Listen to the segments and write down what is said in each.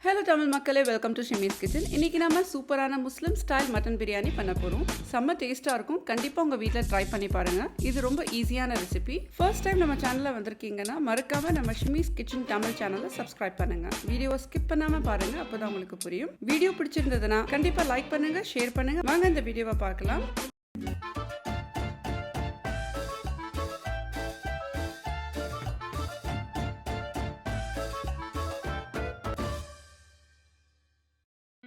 Hello Tamil மக்களே, welcome to ஷிமிஸ் kitchen. இன்றைக்கி நம்ம சூப்பரான முஸ்லீம் ஸ்டைல் மட்டன் பிரியாணி பண்ண போகிறோம். செம்ம டேஸ்ட்டாக இருக்கும். கண்டிப்பாக உங்கள் வீட்டில் ட்ரை பண்ணி பாருங்கள். இது ரொம்ப ஈஸியான ரெசிபி. ஃபர்ஸ்ட் டைம் நம்ம சேனலில் வந்திருக்கீங்கன்னா மறக்காமல் நம்ம ஷிமிஸ் கிச்சன் தமிழ் சேனலை சப்ஸ்கிரைப் பண்ணுங்கள். வீடியோவை ஸ்கிப் பண்ணாமல் பாருங்கள், அப்போ தான் உங்களுக்கு புரியும். வீடியோ பிடிச்சிருந்ததுன்னா கண்டிப்பாக லைக் பண்ணுங்கள், ஷேர் பண்ணுங்கள். வாங்க இந்த வீடியோவை பார்க்கலாம்.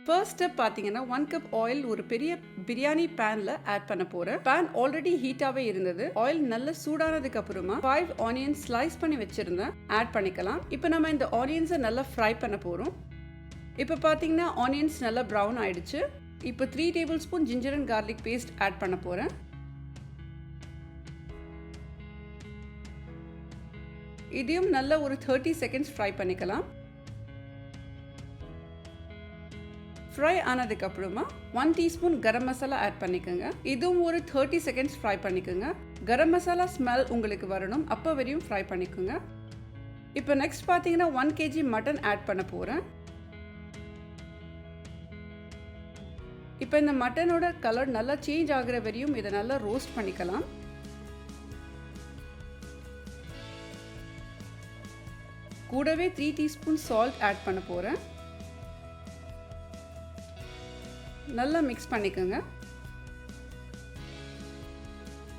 ஃபர்ஸ்ட் ஸ்டெப் பார்த்தீங்கன்னா 1 கப் ஆயில் ஒரு பெரிய பிரியாணி பேன்ல ஆட் பண்ண போறேன். பேன் ஆல்ரெடி ஹீட்டாவே இருந்தது. ஆயில் நல்ல சூடானதுக்கு அப்புறமா 5 ஆனியன்ஸ் ஸ்லைஸ் பண்ணி வச்சிருந்தேன், ஆட் பண்ணிக்கலாம். இப்போ நம்ம இந்த ஆனியன்ஸை நல்லா ஃப்ரை பண்ண போறோம். இப்போ பார்த்தீங்கன்னா ஆனியன்ஸ் நல்லா ப்ரௌன் ஆயிடுச்சு. இப்போ 3 tablespoon ginger and garlic paste add பண்ண போறேன். இதையும் நல்லா ஒரு 30 செகண்ட்ஸ் ஃப்ரை பண்ணிக்கலாம். ஃப்ரை ஆனதுக்கு அப்புறமா 1 டீஸ்பூன் கரம் மசாலா ஆட் பண்ணிக்கோங்க. இதுவும் ஒரு 30 செகண்ட்ஸ் ஃப்ரை பண்ணிக்கோங்க. கரம் மசாலா ஸ்மெல் உங்களுக்கு வரணும், அப்போ வரையும் ஃப்ரை பண்ணிக்கோங்க. இப்போ நெக்ஸ்ட் பார்த்தீங்கன்னா 1 kg மட்டன் ஆட் பண்ண போகிறேன். இப்போ இந்த மட்டனோட கலர் நல்லா சேஞ்ச் ஆகிற வரையும் இதை நல்லா ரோஸ்ட் பண்ணிக்கலாம். கூடவே 3 டீஸ்பூன் சால்ட் ஆட் பண்ண போகிறேன். நல்லா மிக்ஸ் பண்ணிக்கோங்க.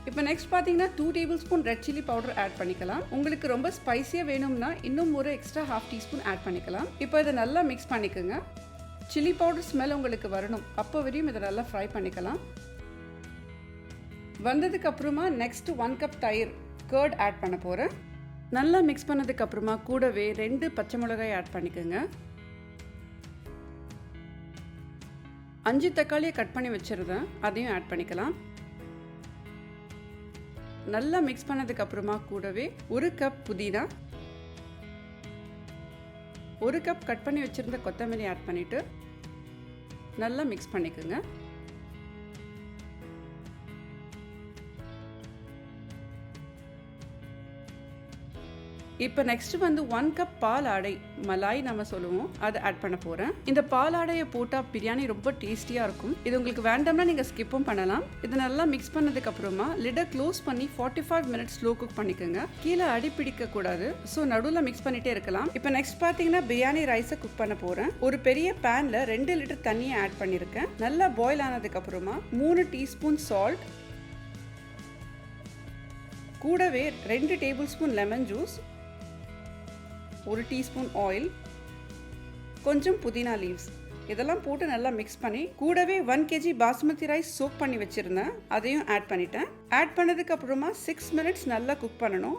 இப்போ நெக்ஸ்ட் பார்த்தீங்கன்னா 2 tablespoon red chilli powder add பண்ணிக்கலாம். உங்களுக்கு ரொம்ப ஸ்பைசியாக வேணும்னா இன்னும் ஒரு எக்ஸ்ட்ரா 1/2 டீஸ்பூன் ஆட் பண்ணிக்கலாம். இப்போ இதை நல்லா மிக்ஸ் பண்ணிக்கோங்க. சில்லி பவுடர் ஸ்மெல் உங்களுக்கு வரணும், அப்போ வரையும் இதை நல்லா ஃப்ரை பண்ணிக்கலாம். வந்ததுக்கு அப்புறமா நெக்ஸ்ட் 1 கப் தயிர் கர்ட் ஆட் பண்ண போகிறேன். நல்லா மிக்ஸ் பண்ணதுக்கு அப்புறமா கூடவே 2 பச்சை மிளகாய் ஆட் பண்ணிக்கோங்க. 5 தக்காளியை கட் பண்ணி வச்சிருந்தேன், அதையும் ஆட் பண்ணிக்கலாம். நல்லா மிக்ஸ் பண்ணதுக்கு அப்புறமா கூடவே 1 கப் புதினா, 1 கப் கட் பண்ணி வச்சிருந்த கொத்தமல்லி ஆட் பண்ணிட்டு நல்லா மிக்ஸ் பண்ணிக்கோங்க. இப்போ நெக்ஸ்ட் வந்து 1 கப் பால் ஆடை மலாய் நம்ம சொல்லுவோம், அதை ஆட் பண்ண போகிறேன். இந்த பால் ஆடையை போட்டால் பிரியாணி ரொம்ப டேஸ்டியாக இருக்கும். இது உங்களுக்கு வேண்டாம்னா நீங்கள் ஸ்கிப்பும் பண்ணலாம். இதை நல்லா மிக்ஸ் பண்ணதுக்கு அப்புறமா லிட்டை க்ளோஸ் பண்ணி 45 மினிட்ஸ் ஸ்லோ குக் பண்ணிக்கோங்க. கீழே அடி பிடிக்க கூடாது, ஸோ நடுவில் மிக்ஸ் பண்ணிட்டே இருக்கலாம். இப்போ நெக்ஸ்ட் பார்த்தீங்கன்னா பிரியாணி ரைஸை குக் பண்ண போகிறேன். ஒரு பெரிய பேனில் 2 லிட்டர் தண்ணியை ஆட் பண்ணியிருக்கேன். நல்லா பாயில் ஆனதுக்கு அப்புறமா 3 டீஸ்பூன் சால்ட், கூடவே 2 table spoon lemon juice, 1 teaspoon oil, கொஞ்சம் புதினா லீவ்ஸ் இதெல்லாம் போட்டு நல்லா மிக்ஸ் பண்ணி கூடவே 1 kg பாஸ்மதி ரைஸ் சோக் பண்ணி வச்சிருந்தேன், அதையும் ஆட் பண்ணிட்டேன். ஆட் பண்ணதுக்கு அப்புறமா 6 மினிட்ஸ் நல்லா குக் பண்ணணும்.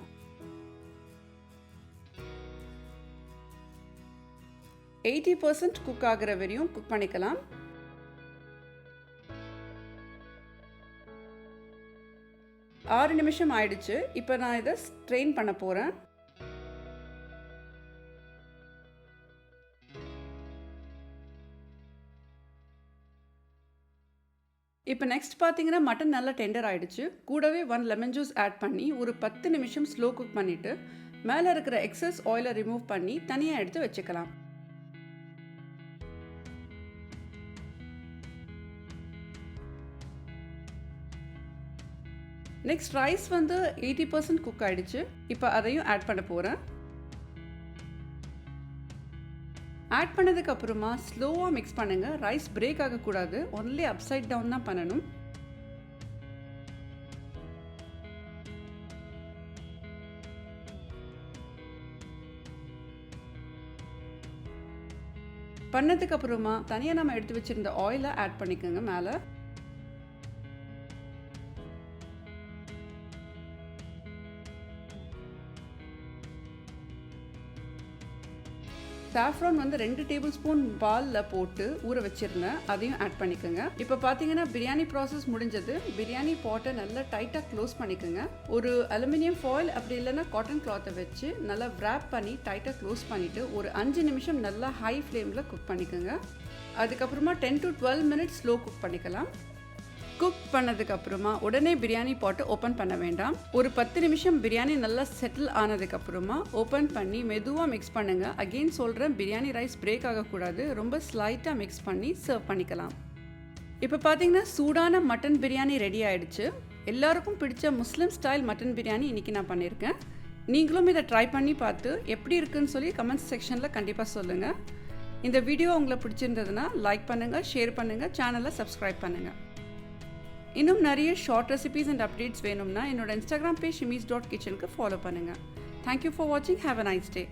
80% குக் ஆகிற வரையும் குக் பண்ணிக்கலாம். ஆறு நிமிஷம் ஆயிடுச்சு. இப்போ நான் இதை ஸ்ட்ரெயின் பண்ண போகிறேன். இப்போ நெக்ஸ்ட் பார்த்தீங்கன்னா மட்டன் நல்லா டெண்டர் ஆயிடுச்சு. கூடவே 1 லெமன் ஜூஸ் ஆட் பண்ணி ஒரு 10 நிமிஷம் ஸ்லோ குக் பண்ணிட்டு மேலே இருக்கிற எக்ஸஸ் ஆயிலை ரிமூவ் பண்ணி தனியாக எடுத்து வச்சுக்கலாம். நெக்ஸ்ட் ரைஸ் வந்து 80% குக் ஆயிடுச்சு. இப்போ அதையும் ஆட் பண்ண போகிறேன். ஆட் பண்ணதுக்கு அப்புறமா ஸ்லோவாக மிக்ஸ் பண்ணுங்க. ரைஸ் பிரேக் ஆகக்கூடாது, ஒன்லி அப்சைட் டவுன் தான் பண்ணணும். பண்ணதுக்கு அப்புறமா தனியாக நம்ம எடுத்து வச்சிருந்த ஆயிலை ஆட் பண்ணிக்கோங்க. மேலே சாஃப்ரான் வந்து 2 டேபிள் ஸ்பூன் பாலில் போட்டு ஊற வச்சிருந்தேன், அதையும் ஆட் பண்ணிக்கோங்க. இப்போ பார்த்தீங்கன்னா பிரியாணி ப்ராசஸ் முடிஞ்சது. பிரியாணி பாட்டை நல்லா டைட்டாக க்ளோஸ் பண்ணிக்கோங்க. ஒரு அலுமினியம் ஃபாயில் அப்படி இல்லைன்னா காட்டன் கிளாத்தை வச்சு நல்லா wrap பண்ணி டைட்டாக க்ளோஸ் பண்ணிவிட்டு ஒரு 5 நிமிஷம் நல்லா ஹை ஃப்ளேமில் குக் பண்ணிக்கோங்க. அதுக்கப்புறமா 10 to 12 மினிட்ஸ் ஸ்லோ குக் பண்ணிக்கலாம். குக் பண்ணதுக்கப்புறமா உடனே பிரியாணி பாட்டு ஓப்பன் பண்ண வேண்டாம். ஒரு 10 நிமிஷம் பிரியாணி நல்லா செட்டில் ஆனதுக்கப்புறமா ஓப்பன் பண்ணி மெதுவாக மிக்ஸ் பண்ணுங்கள். அகெயின் சொல்கிறேன், பிரியாணி ரைஸ் பிரேக் ஆகக்கூடாது. ரொம்ப ஸ்லைட்டாக மிக்ஸ் பண்ணி சர்வ் பண்ணிக்கலாம். இப்போ பார்த்தீங்கன்னா சூடான மட்டன் பிரியாணி ரெடி ஆகிடுச்சு. எல்லாருக்கும் பிடிச்ச முஸ்லீம் ஸ்டைல் மட்டன் பிரியாணி இன்றைக்கி நான் பண்ணியிருக்கேன். நீங்களும் இதை ட்ரை பண்ணி பார்த்து எப்படி இருக்குன்னு சொல்லி கமெண்ட்ஸ் செக்ஷனில் கண்டிப்பாக சொல்லுங்கள். இந்த வீடியோ உங்களுக்கு பிடிச்சிருந்ததுன்னா லைக் பண்ணுங்கள், ஷேர் பண்ணுங்கள், சேனலை சப்ஸ்கிரைப் பண்ணுங்கள். இன்னும் நிறைய ஷார்ட் ரெசிபீஸ் அண்ட் அப்டேட்ஸ் வேணும்னா என்னோட இன்ஸ்டாகிராம் பேஜ் shimis.kitchen ஃபாலோ பண்ணுங்கள். தேங்க்யூ ஃபார் வாட்சிங். Have a nice day.